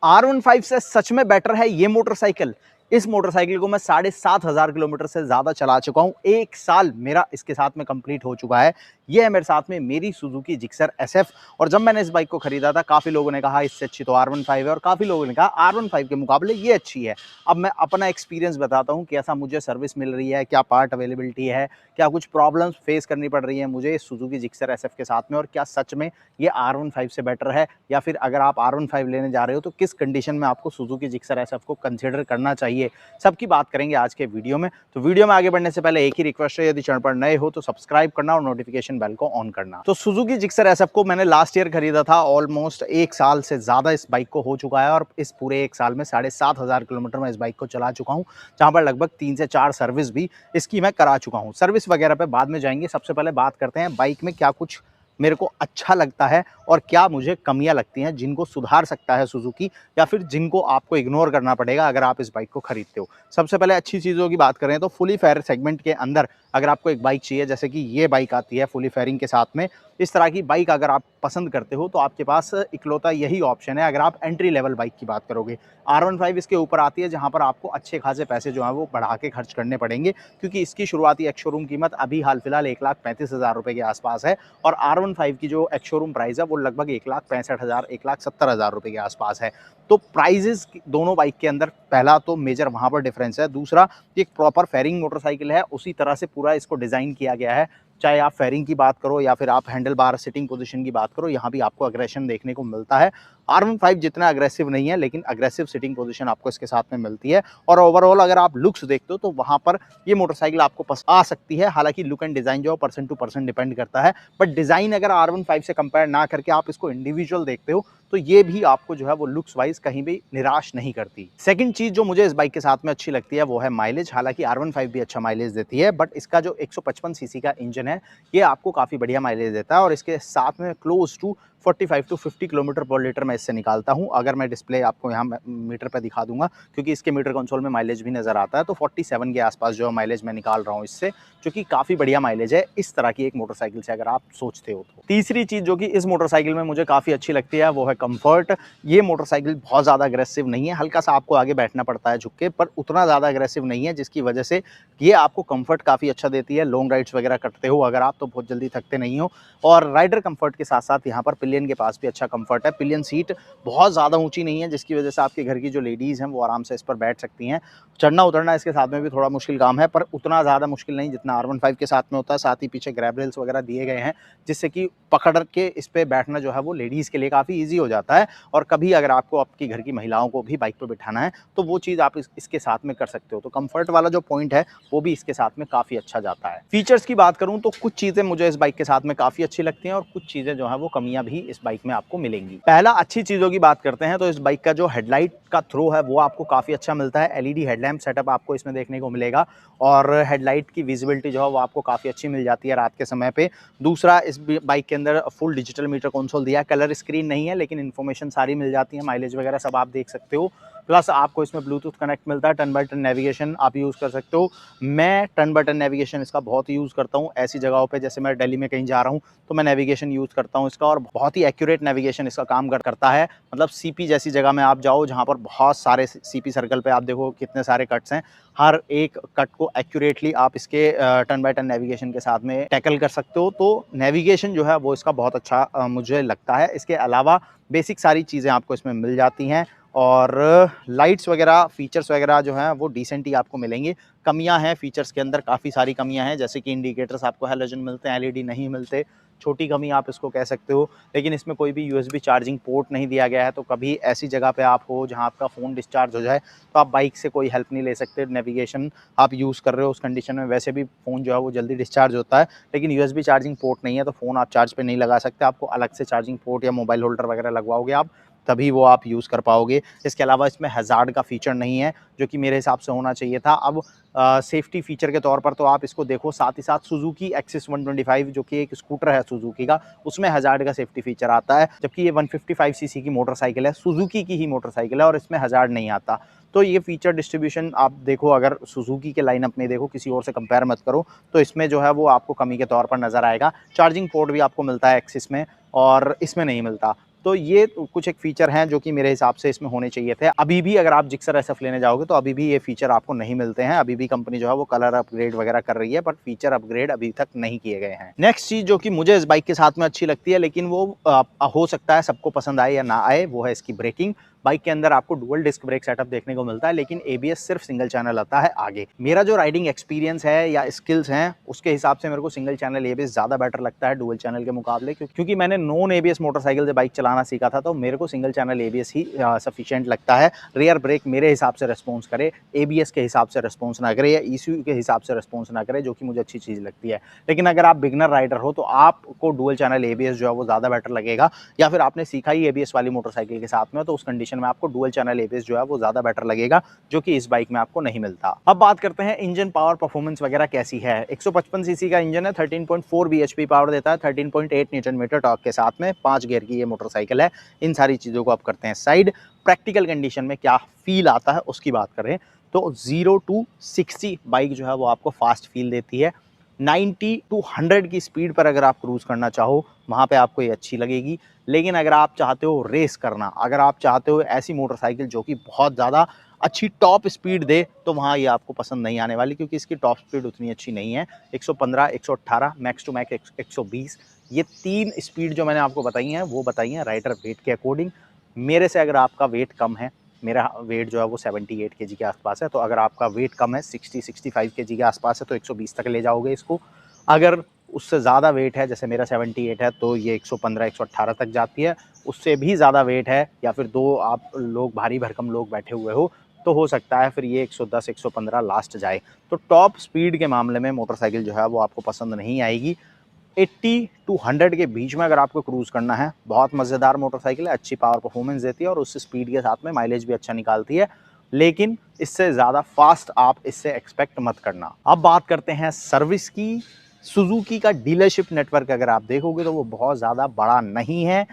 R15 से सच में better है ये मोटरसाइकिल। इस मोटरसाइकिल को मैं 7,500 किलोमीटर से ज़्यादा चला चुका हूँ। 1 साल मेरा इसके साथ में कंप्लीट हो चुका है। ये है मेरे साथ में मेरी सुजुकी जिक्सर एसएफ। और जब मैंने इस बाइक को खरीदा था, काफ़ी लोगों ने कहा इससे अच्छी तो R15 है और काफ़ी लोगों ने कहा R15 के मुकाबले ये अच्छी है। अब मैं अपना एक्सपीरियंस बताता हूँ, कैसा मुझे सर्विस मिल रही है, क्या पार्ट अवेलेबिलिटी है, क्या कुछ प्रॉब्लम्स फेस करनी पड़ रही है मुझे इस सुजुकी जिक्सर एसएफ के साथ में, और क्या सच में ये R15 से बेटर है, या फिर अगर आप R15 लेने जा रहे हो तो किस कंडीशन में आपको सुजुकी जिक्सर एसएफ को कंसीडर करना चाहिए। सबकी बात करेंगे आज के वीडियो में। तो वीडियो में आगे बढ़ने से पहले एक ही रिक्वेस्ट है, यदि चैनल पर नए हो तो सब्सक्राइब करना और नोटिफिकेशन बेल को ऑन करना। तो सुजुकी जिक्सर एसएफ को मैंने लास्ट ईयर खरीदा था। ऑलमोस्ट 1 साल से ज़्यादा इस बाइक को हो चुका है और इस पूरे 1 साल में 7,500 किलोमीटर में इस बाइक को चला चुका हूँ, जहाँ पर लगभग 3 से 4 सर्विस भी इसकी मैं करा चुका हूँ। सर्विस वगैरह पे बाद में जाएंगे। सबसे पहले बात करते हैं बाइक में क्या कुछ मेरे को अच्छा लगता है और क्या मुझे कमियां लगती हैं जिनको सुधार सकता है सुजुकी, या फिर जिनको आपको इग्नोर करना पड़ेगा अगर आप इस बाइक को खरीदते हो। सबसे पहले अच्छी चीज़ों की बात करें तो फुली फेयर सेगमेंट के अंदर अगर आपको एक बाइक चाहिए, जैसे कि ये बाइक आती है फुली फेयरिंग के साथ में, इस तरह की बाइक अगर आप पसंद करते हो तो आपके पास इकलौता यही ऑप्शन है। अगर आप एंट्री लेवल बाइक की बात करोगे, R15 इसके ऊपर आती है, जहाँ पर आपको अच्छे खासे पैसे जो हैं वो बढ़ा के खर्च करने पड़ेंगे, क्योंकि इसकी शुरुआती एक्स शोरूम कीमत अभी हाल फिलहाल 1,35,000 रुपये के आसपास है और R15 की जो एक्स शोरूम प्राइस है वो लगभग 1,65,000 1,70,000 रुपये के आसपास है। तो प्राइजेस दोनों बाइक के अंदर, पहला तो मेजर वहाँ पर डिफरेंस है। दूसरा, एक प्रॉपर फेयरिंग मोटरसाइकिल है, उसी तरह से पूरा इसको डिज़ाइन किया गया है। चाहे आप फेयरिंग की बात करो या फिर आप हैंडल बार सिटिंग पोजीशन की बात करो, यहाँ भी आपको अग्रेशन देखने को मिलता है। R15 जितना अग्रेसिव नहीं है, लेकिन अग्रेसिव सिटिंग पोजीशन आपको इसके साथ में मिलती है। और ओवरऑल अगर आप लुक्स देखते हो तो वहाँ पर ये मोटरसाइकिल आपको पसंद आ सकती है। हालांकि लुक एंड डिज़ाइन जो है पर्सन टू पर्सन डिपेंड करता है, बट डिज़ाइन अगर R15 से कंपेयर ना करके आप इसको इंडिविजुअल देखते हो तो ये भी आपको जो है वो लुक्स वाइज कहीं भी निराश नहीं करती। सेकंड चीज़ जो मुझे इस बाइक के साथ में अच्छी लगती है वो है माइलेज। हालांकि R15 भी अच्छा माइलेज देती है, बट इसका जो 155 सीसी का इंजन है ये आपको काफ़ी बढ़िया माइलेज देता है और इसके साथ में क्लोज टू 45 टू 50 किलोमीटर पर लीटर मैं इससे निकालता हूँ। अगर मैं डिस्प्ले आपको यहाँ मीटर पर दिखा दूंगा, क्योंकि इसके मीटर कंसोल में माइलेज भी नज़र आता है, तो 47 के आसपास जो माइलेज मैं निकाल रहा हूँ इससे, जो कि काफ़ी बढ़िया माइलेज है इस तरह की एक मोटरसाइकिल से अगर आप सोचते हो तो। तीसरी चीज़ जो कि इस मोटरसाइकिल में मुझे काफ़ी अच्छी लगती है वो है कंफर्ट। ये मोटरसाइकिल बहुत ज़्यादा अग्रेसिव नहीं है, हल्का सा आपको आगे बैठना पड़ता है झुक के, पर उतना ज़्यादा अग्रेसिव नहीं है, जिसकी वजह से ये आपको कंफर्ट काफ़ी अच्छा देती है। लॉन्ग राइड्स वगैरह करते हो अगर आप तो बहुत जल्दी थकते नहीं हो। और राइडर कंफर्ट के साथ साथ यहाँ पर पिलियन के पास भी अच्छा कंफर्ट है। पिलियन सीट बहुत ज़्यादा ऊंची नहीं है, जिसकी वजह से आपके घर की जो लेडीज़ हैं वो आराम से इस पर बैठ सकती हैं। चढ़ना उतरना इसके साथ में भी थोड़ा मुश्किल काम है, पर उतना ज़्यादा मुश्किल नहीं जितना R15 के साथ में होता है। साथ ही पीछे ग्रैब रेल्स वगैरह दिए गए हैं, जिससे कि पकड़ के इस पे बैठना जो है वो लेडीज़ के लिए काफ़ी ईजी हो जाता है। और कभी अगर आपको आपकी घर की महिलाओं को भी बाइक पर बिठाना है तो वो चीज़ आप इसके साथ में कर सकते हो। तो कंफर्ट वाला जो पॉइंट है वो भी इसके साथ में काफ़ी अच्छा जाता है। फीचर्स की बात करूँ तो कुछ चीज़ें मुझे इस बाइक के साथ में काफ़ी अच्छी लगती हैं और कुछ चीज़ें जो है वो कमियां भी इस बाइक में आपको मिलेंगी। पहला, अच्छी चीज़ों की बात करते हैं तो इस बाइक का जो हेडलाइट का थ्रो है वो आपको काफ़ी अच्छा मिलता है। एलईडी हेडलैम्प सेटअप आपको इसमें देखने को मिलेगा और हेडलाइट की विजिबिलिटी जो है वो आपको काफ़ी अच्छी मिल जाती है रात के समय पे। दूसरा, इस बाइक के अंदर फुल डिजिटल मीटर कंसोल दिया है। कलर स्क्रीन नहीं है, लेकिन इन्फॉर्मेशन सारी मिल जाती है, माइलेज वगैरह सब आप देख सकते हो। प्लस आपको इसमें ब्लूटूथ कनेक्ट मिलता है, टर्न बाय टर्न नेविगेशन आप यूज़ कर सकते हो। मैं टर्न बाय टर्न नेविगेशन इसका बहुत यूज़ करता हूँ ऐसी जगहों पे, जैसे मैं दिल्ली में कहीं जा रहा हूँ तो मैं नेविगेशन यूज़ करता हूँ इसका, और बहुत ही एक्यूरेट नेविगेशन इसका काम करता है। मतलब सीपी जैसी जगह में आप जाओ जहाँ पर बहुत सारे सीपी सर्कल पे आप देखो कितने सारे कट्स हैं, हर एक कट को एक्यूरेटली आप इसके टर्न बाय टर्न नेविगेशन के साथ में टैकल कर सकते हो। तो नेविगेशन जो है वो इसका बहुत अच्छा मुझे लगता है। इसके अलावा बेसिक सारी चीज़ें आपको इसमें मिल जाती हैं और लाइट्स वगैरह, फीचर्स वगैरह जो हैं वो डिसेंट ही आपको मिलेंगे। कमियां हैं फीचर्स के अंदर, काफ़ी सारी कमियां हैं, जैसे कि इंडिकेटर्स आपको हैलोजन मिलते हैं, एलईडी नहीं मिलते। छोटी कमी आप इसको कह सकते हो। लेकिन इसमें कोई भी यूएसबी चार्जिंग पोर्ट नहीं दिया गया है, तो कभी ऐसी जगह पे आप हो जहां आपका फ़ोन डिस्चार्ज हो जाए तो आप बाइक से कोई हेल्प नहीं ले सकते। नेविगेशन आप यूज़ कर रहे हो उस कंडीशन में, वैसे भी फ़ोन जो है वो जल्दी डिस्चार्ज होता है, लेकिन यूएसबी चार्जिंग पोर्ट नहीं है तो फ़ोन आप चार्ज पे नहीं लगा सकते। आपको अलग से चार्जिंग पोर्ट या मोबाइल होल्डर वगैरह लगवाओगे आप, तभी वो आप यूज़ कर पाओगे। इसके अलावा इसमें हैज़ार्ड का फीचर नहीं है, जो कि मेरे हिसाब से होना चाहिए था। अब सेफ्टी फीचर के तौर पर तो आप इसको देखो, साथ ही साथ सुजुकी एक्सिस 125 जो कि एक स्कूटर है सुजुकी का, उसमें हैज़ार्ड का सेफ्टी फीचर आता है, जबकि ये 155 सीसी की मोटरसाइकिल है, सुजुकी की ही मोटरसाइकिल है और इसमें हैज़ार्ड नहीं आता। तो ये फीचर डिस्ट्रीब्यूशन आप देखो, अगर सुजुकी के लाइनअप में देखो, किसी और से कंपेयर मत करो, तो इसमें जो है वो आपको कमी के तौर पर नज़र आएगा। चार्जिंग पोर्ट भी आपको मिलता है एक्सिस में और इसमें नहीं मिलता। तो ये कुछ एक फीचर हैं जो कि मेरे हिसाब से इसमें होने चाहिए थे। अभी भी अगर आप जिक्सर एसएफ लेने जाओगे तो अभी भी ये फीचर आपको नहीं मिलते हैं। अभी भी कंपनी जो है वो कलर अपग्रेड वगैरह कर रही है, बट फीचर अपग्रेड अभी तक नहीं किए गए हैं। नेक्स्ट चीज़ जो कि मुझे इस बाइक के साथ में अच्छी लगती है, लेकिन वो हो सकता है सबको पसंद आए या ना आए, वो है इसकी ब्रेकिंग। बाइक के अंदर आपको डुअल डिस्क ब्रेक सेटअप देखने को मिलता है, लेकिन एबीएस सिर्फ सिंगल चैनल आता है आगे। मेरा जो राइडिंग एक्सपीरियंस है या स्किल्स हैं, उसके हिसाब से मेरे को सिंगल चैनल एबीएस ज़्यादा बेटर लगता है डुअल चैनल के मुकाबले, क्योंकि मैंने नॉन एबीएस मोटरसाइकिल से बाइक चलाना सीखा था, तो मेरे को सिंगल चैनल एबीएस ही सफिशिएंट लगता है। रियर ब्रेक मेरे हिसाब से रिस्पॉन्स करे, एबीएस के हिसाब से रिस्पॉन्स ना करे या ईसीयू के हिसाब से रिस्पॉन्स ना करे, जो कि मुझे अच्छी चीज़ लगती है। लेकिन अगर आप बिगनर राइडर हो तो आपको डुअल चैनल एबीएस जो है वो ज़्यादा बेटर लगेगा, या फिर आपने सीखा ही एबीएस वाली मोटरसाइकिल के साथ में, तो उस कंडीशन में आपको डुअल चैनल एबीएस जो है वो ज़्यादा बेटर लगेगा, जो कि इस बाइक में आपको नहीं मिलता। अब बात करते हैं इंजन पावर परफॉर्मेंस वगैरह कैसी है। 155 सीसी का इंजन है, 13.4 बीएचपी पावर देता है, 13.8 न्यूटन मीटर टॉर्क के साथ में, 5 गियर की ये मोटरसाइकिल है। इन सारी चीज़ों को आप करते हैं साइड। प्रैक्टिकल कंडीशन में क्या फील आता है उसकी बात करें तो 0 to 60 बाइक जो है वो आपको फास्ट फील देती है। 90 to 100 की स्पीड पर अगर आप क्रूज़ करना चाहो, वहाँ पे आपको ये अच्छी लगेगी। लेकिन अगर आप चाहते हो रेस करना, अगर आप चाहते हो ऐसी मोटरसाइकिल जो कि बहुत ज़्यादा अच्छी टॉप स्पीड दे, तो वहाँ ये आपको पसंद नहीं आने वाली, क्योंकि इसकी टॉप स्पीड उतनी अच्छी नहीं है। 115, 118, मैक्स टू मैक्स 120, ये 3 स्पीड जो मैंने आपको बताई हैं, वो बताई हैं राइडर वेट के अकॉर्डिंग। मेरे से अगर आपका वेट कम है, मेरा वेट जो है वो 78 केजी के आसपास है, तो अगर आपका वेट कम है 60-65 केजी के आसपास है, तो 120 तक ले जाओगे इसको। अगर उससे ज़्यादा वेट है, जैसे मेरा 78 है, तो ये 115-118 तक जाती है। उससे भी ज़्यादा वेट है या फिर 2 आप लोग भारी भरकम लोग बैठे हुए हो, तो हो सकता है फिर ये 110-115 लास्ट जाए। तो टॉप स्पीड के मामले में मोटरसाइकिल जो है वो आपको पसंद नहीं आएगी। 80 टू 100 के बीच में अगर आपको क्रूज़ करना है, बहुत मज़ेदार मोटरसाइकिल है, अच्छी पावर परफॉर्मेंस देती है और उस स्पीड के साथ में माइलेज भी अच्छा निकालती है। लेकिन इससे ज़्यादा फास्ट आप इससे एक्सपेक्ट मत करना। अब बात करते हैं सर्विस की। सुजुकी का डीलरशिप नेटवर्क अगर आप देखोगे तो वो बहुत ज़्यादा बड़ा नहीं है।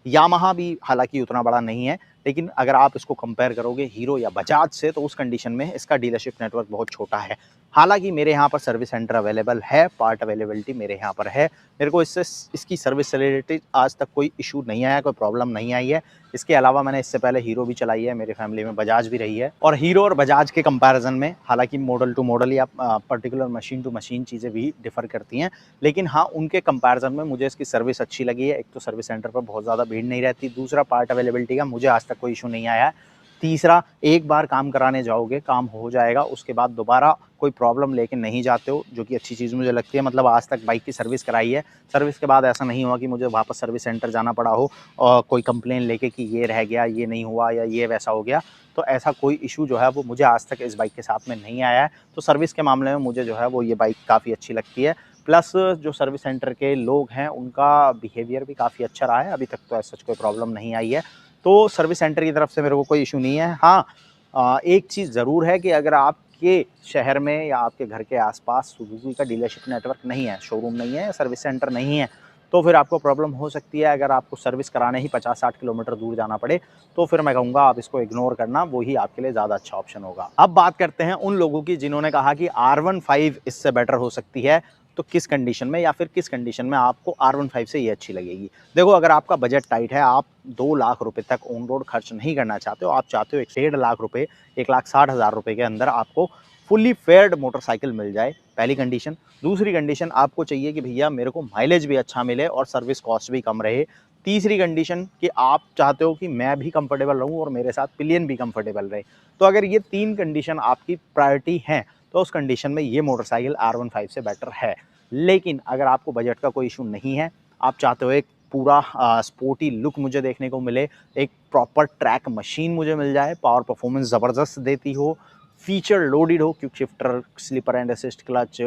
यामाहा भी हालांकि उतना बड़ा नहीं है, लेकिन अगर आप इसको कंपेयर करोगे हीरो या बजाज से, तो उस कंडीशन में इसका डीलरशिप नेटवर्क बहुत छोटा है। हालांकि मेरे यहाँ पर सर्विस सेंटर अवेलेबल है, पार्ट अवेलेबिलिटी मेरे यहाँ पर है। मेरे को इससे इसकी सर्विस से रिलेटेड आज तक कोई इशू नहीं आया, कोई प्रॉब्लम नहीं आई है। इसके अलावा मैंने इससे पहले हीरो भी चलाई है, मेरे फैमिली में बजाज भी रही है। और हीरो और बजाज के कंपैरिजन में हालांकि मॉडल टू मॉडल या पर्टिकुलर मशीन टू मशीन चीज़ें भी डिफर करती हैं, लेकिन हाँ, उनके कंपैरिजन में मुझे इसकी सर्विस अच्छी लगी है। एक तो सर्विस सेंटर पर बहुत ज़्यादा भीड़ नहीं रहती, दूसरा पार्ट अवेलेबिलिटी का मुझे आज तक कोई इशू नहीं आया है, तीसरा एक बार काम कराने जाओगे, काम हो जाएगा, उसके बाद दोबारा कोई प्रॉब्लम लेके नहीं जाते हो, जो कि अच्छी चीज़ मुझे लगती है। मतलब आज तक बाइक की सर्विस कराई है, सर्विस के बाद ऐसा नहीं हुआ कि मुझे वापस सर्विस सेंटर जाना पड़ा हो और कोई कंप्लेन लेके कि ये रह गया, ये नहीं हुआ या ये वैसा हो गया। तो ऐसा कोई इशू जो है वो मुझे आज तक इस बाइक के साथ में नहीं आया है। तो सर्विस के मामले में मुझे जो है वो ये बाइक काफ़ी अच्छी लगती है। प्लस जो सर्विस सेंटर के लोग हैं उनका बिहेवियर भी काफ़ी अच्छा रहा है, अभी तक तो ऐसा कोई प्रॉब्लम नहीं आई है। तो सर्विस सेंटर की तरफ से मेरे को कोई इशू नहीं है। हाँ, एक चीज़ ज़रूर है कि अगर आपके शहर में या आपके घर के आसपास सुजुकी का डीलरशिप नेटवर्क नहीं है, शोरूम नहीं है, सर्विस सेंटर नहीं है, तो फिर आपको प्रॉब्लम हो सकती है। अगर आपको सर्विस कराने ही 50-60 किलोमीटर दूर जाना पड़े, तो फिर मैं कहूँगा आप इसको इग्नोर करना, वो ही आपके लिए ज़्यादा अच्छा ऑप्शन होगा। अब बात करते हैं उन लोगों की जिन्होंने कहा कि R15 इससे बेटर हो सकती है, तो किस कंडीशन में या फिर किस कंडीशन में आपको R15 से ये अच्छी लगेगी। देखो, अगर आपका बजट टाइट है, आप 2 लाख रुपए तक ऑन रोड खर्च नहीं करना चाहते हो, आप चाहते हो 1.5 लाख रुपए, 1,60,000 रुपए के अंदर आपको फुल्ली फेयर्ड मोटरसाइकिल मिल जाए, पहली कंडीशन। दूसरी कंडीशन, आपको चाहिए कि भैया मेरे को माइलेज भी अच्छा मिले और सर्विस कॉस्ट भी कम रहे। तीसरी कंडीशन कि आप चाहते हो कि मैं भी कंफर्टेबल रहूं और मेरे साथ पिलियन भी कंफर्टेबल रहे। तो अगर ये 3 कंडीशन आपकी प्रायोरिटी हैं, तो उस कंडीशन में ये मोटरसाइकिल R15 से बेटर है। लेकिन अगर आपको बजट का कोई इशू नहीं है, आप चाहते हो एक पूरा स्पोर्टी लुक मुझे देखने को मिले, एक प्रॉपर ट्रैक मशीन मुझे मिल जाए, पावर परफॉर्मेंस ज़बरदस्त देती हो, फीचर लोडेड हो, quick shifter, slipper and assist clutch,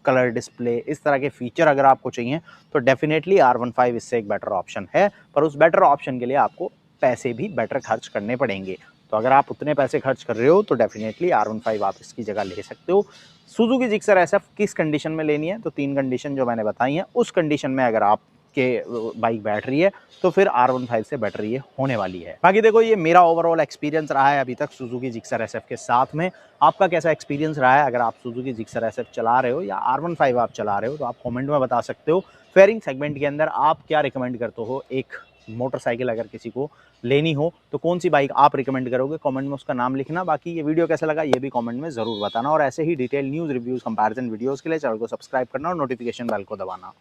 colour display, इस तरह के फीचर अगर आपको चाहिए, तो डेफिनेटली R15 इससे एक बेटर ऑप्शन है। पर उस बेटर ऑप्शन के लिए आपको पैसे भी बेटर खर्च करने पड़ेंगे। तो अगर आप उतने पैसे खर्च कर रहे हो, तो डेफिनेटली R15 आप इसकी जगह ले सकते हो। सुजुकी जिक्सर एसएफ किस कंडीशन में लेनी है, तो 3 कंडीशन जो मैंने बताई हैं, उस कंडीशन में अगर आप के बाइक बैठ रही है, तो फिर R15 से बेटर ये होने वाली है। बाकी देखो, ये मेरा ओवरऑल एक्सपीरियंस रहा है अभी तक सुजुकी जिक्सर एसएफ के साथ में। आपका कैसा एक्सपीरियंस रहा है? अगर आप सुजुकी जिक्सर एसएफ चला रहे हो या R15 आप चला रहे हो, तो आप कमेंट में बता सकते हो। फेयरिंग सेगमेंट के अंदर आप क्या रिकमेंड करते हो एक मोटरसाइकिल अगर किसी को लेनी हो तो कौन सी बाइक आप रिकमेंड करोगे, कमेंट में उसका नाम लिखना। बाकी ये वीडियो कैसा लगा ये भी कमेंट में ज़रूर बताना, और ऐसे ही detail news, reviews, comparison videos के लिए चैनल को सब्सक्राइब करना और नोटिफिकेशन बेल को दबाना।